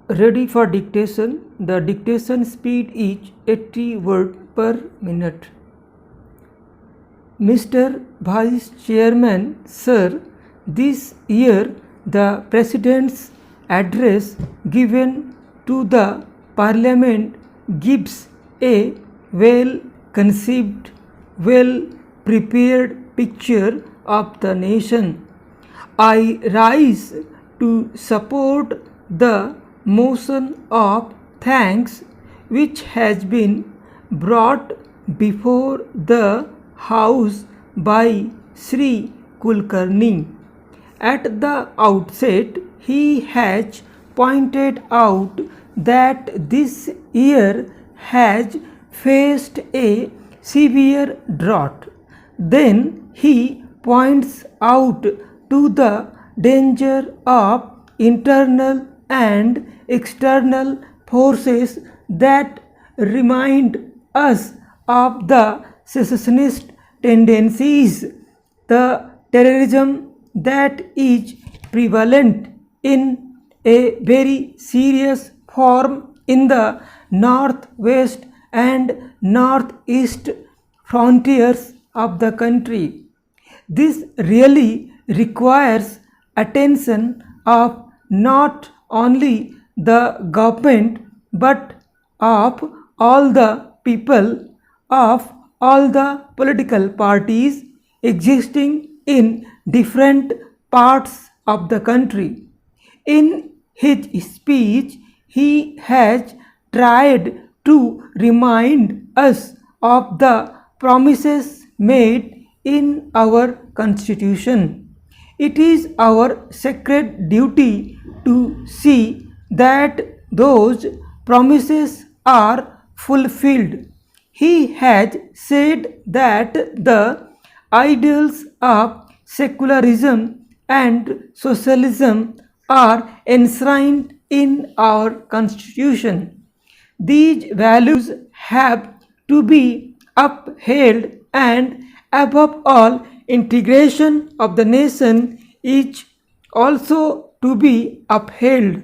Ready for dictation. The dictation speed is 80 words per minute. Mr. Vice Chairman, sir, this year the President's address given to the Parliament gives a well conceived, well prepared picture of the nation. I rise to support the motion of thanks which has been brought before the House by Sri Kulkarni. At the outset, he has pointed out that this year has faced a severe drought. Then he points out to the danger of internal and external forces that remind us of the secessionist tendencies, the terrorism that is prevalent in a very serious form in the northwest and northeast frontiers of the country. This really requires attention of not only the government but of all the people, of all the political parties existing in different parts of the country. In his speech, he has tried to remind us of the promises made in our Constitution. It is our sacred duty to see that those promises are fulfilled. He has said that the ideals of secularism and socialism are enshrined in our Constitution. These values have to be upheld, and above all, integration of the nation is also to be upheld.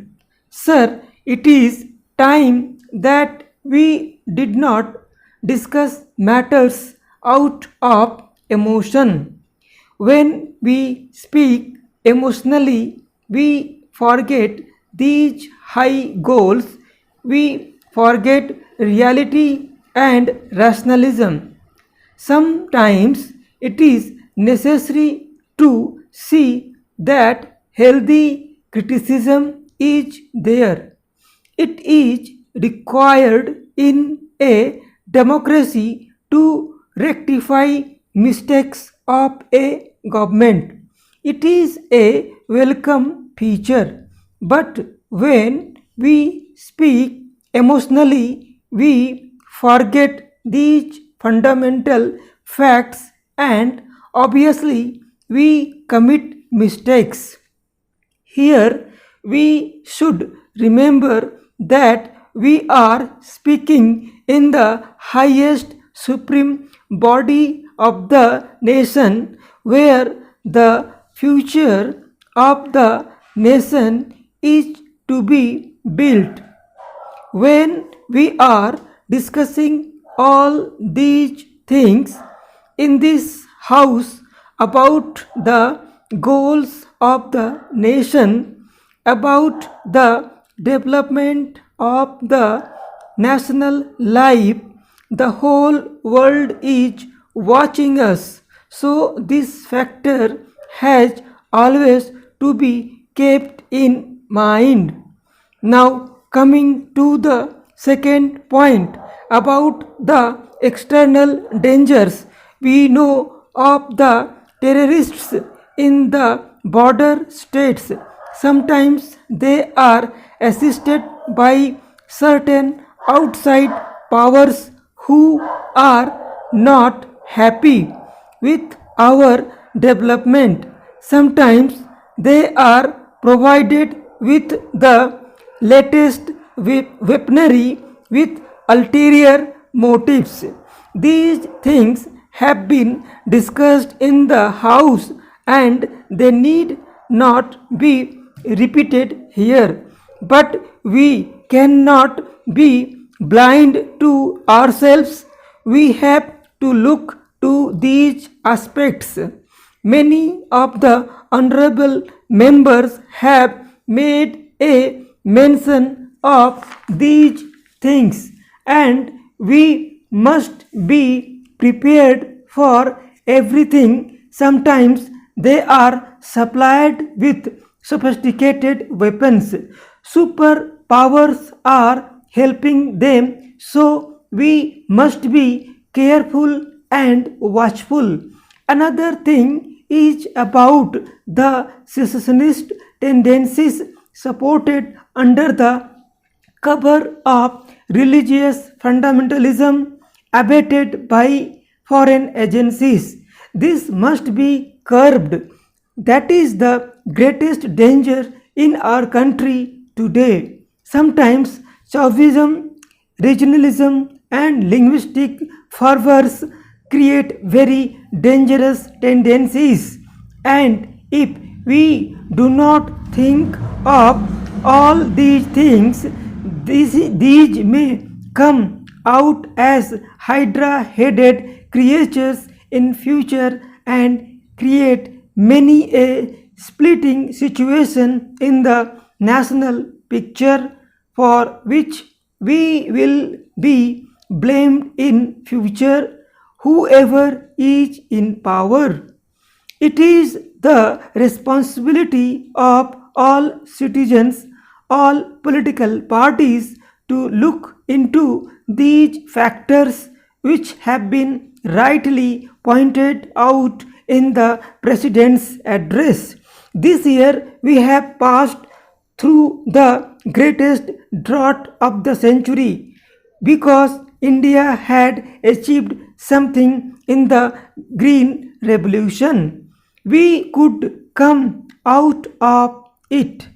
Sir, it is time that we did not discuss matters out of emotion. When we speak emotionally, we forget these high goals, we forget reality and rationalism. Sometimes it is necessary to see that healthy criticism is there. It is required in a democracy to rectify mistakes of a government. It is a welcome feature. But when we speak emotionally, we forget these fundamental facts and obviously we commit mistakes. Here we should remember that we are speaking in the highest supreme body of the nation, where the future of the nation is to be built. When we are discussing all these things in this house about the goals of the nation, about the development of the national life, the whole world is watching us. So this factor has always to be kept in mind. Now coming to the second point about the external dangers, we know of the terrorists in the border states. Sometimes they are assisted by certain outside powers who are not happy with our development. Sometimes they are provided with the latest weaponry with ulterior motives. These things have been discussed in the House and they need not be repeated here. But we cannot be blind to ourselves. We have to look to these aspects. Many of the honorable members have made a mention of these things, and we must be prepared for everything. Sometimes they are supplied with sophisticated weapons. Superpowers are helping them, so we must be careful and watchful. Another thing is about the secessionist tendencies supported under the cover of religious fundamentalism abated by foreign agencies. This must be curbed. That is the greatest danger in our country today. Sometimes Chauvinism, regionalism, and linguistic fervors create very dangerous tendencies, and if we do not think of all these things, these may come out as hydra headed creatures in future and create many a splitting situation in the national picture, for which we will be blamed in future, whoever is in power. It is the responsibility of all citizens, all political parties to look into these factors which have been rightly pointed out in the President's address. This year we have passed through the greatest drought of the century because India had achieved something in the Green Revolution. We could come out of it.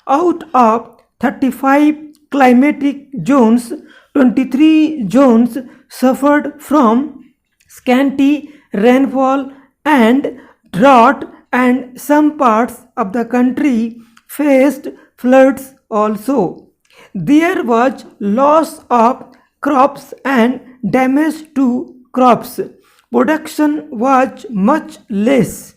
Out of 35 climatic zones, 23 zones suffered from scanty rainfall and drought, and some parts of the country faced floods also. There was loss of crops and damage to crops. Production was much less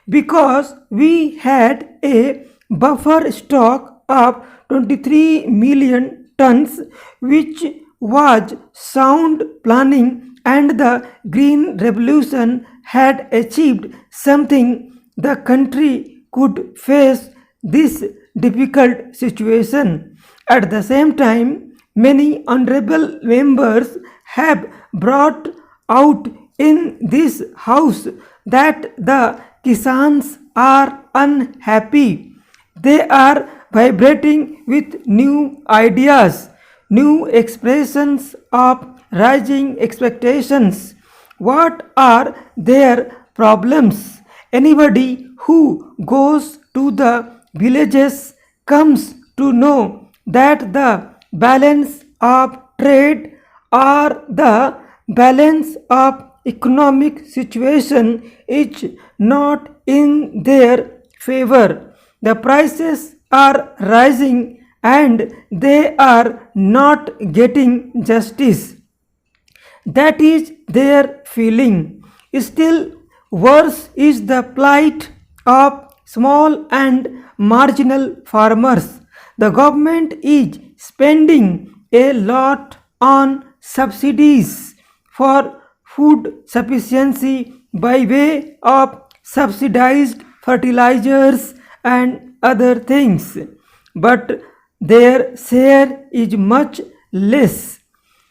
because we had a buffer stock of 23 million tons, which was sound planning, and the Green Revolution had achieved something. The country could face this difficult situation. At the same time, many honorable members have brought out in this house that the Kisans are unhappy. They are vibrating with new ideas, new expressions of rising expectations. What are their problems? Anybody who goes to the villages comes to know that the balance of trade or the balance of economic situation is not in their favor. The prices are rising and they are not getting justice. That is their feeling. Still worse is the plight of small and marginal farmers. The government is spending a lot on subsidies for food sufficiency by way of subsidized fertilizers and other things, but their share is much less.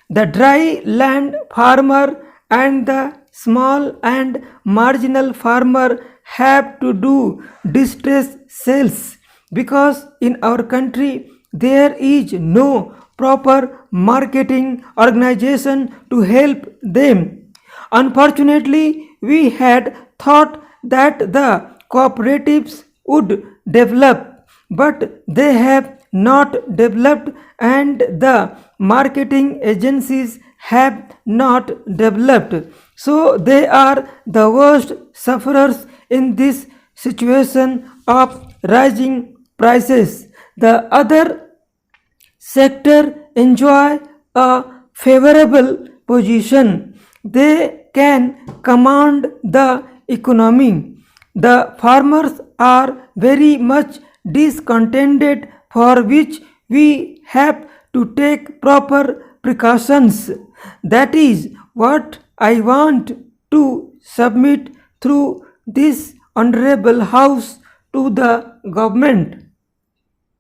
The dry land farmer and the small and marginal farmer have to do distress sales because in our country there is no proper marketing organization to help them. Unfortunately, we had thought that the cooperatives would develop, but they have not developed, and the marketing agencies have not developed. So they are the worst sufferers in this situation of rising prices. The other sector enjoy a favorable position. They can command the economy. The farmers are very much discontented, for which we have to take proper precautions. That is what I want to submit through this honorable house to the government.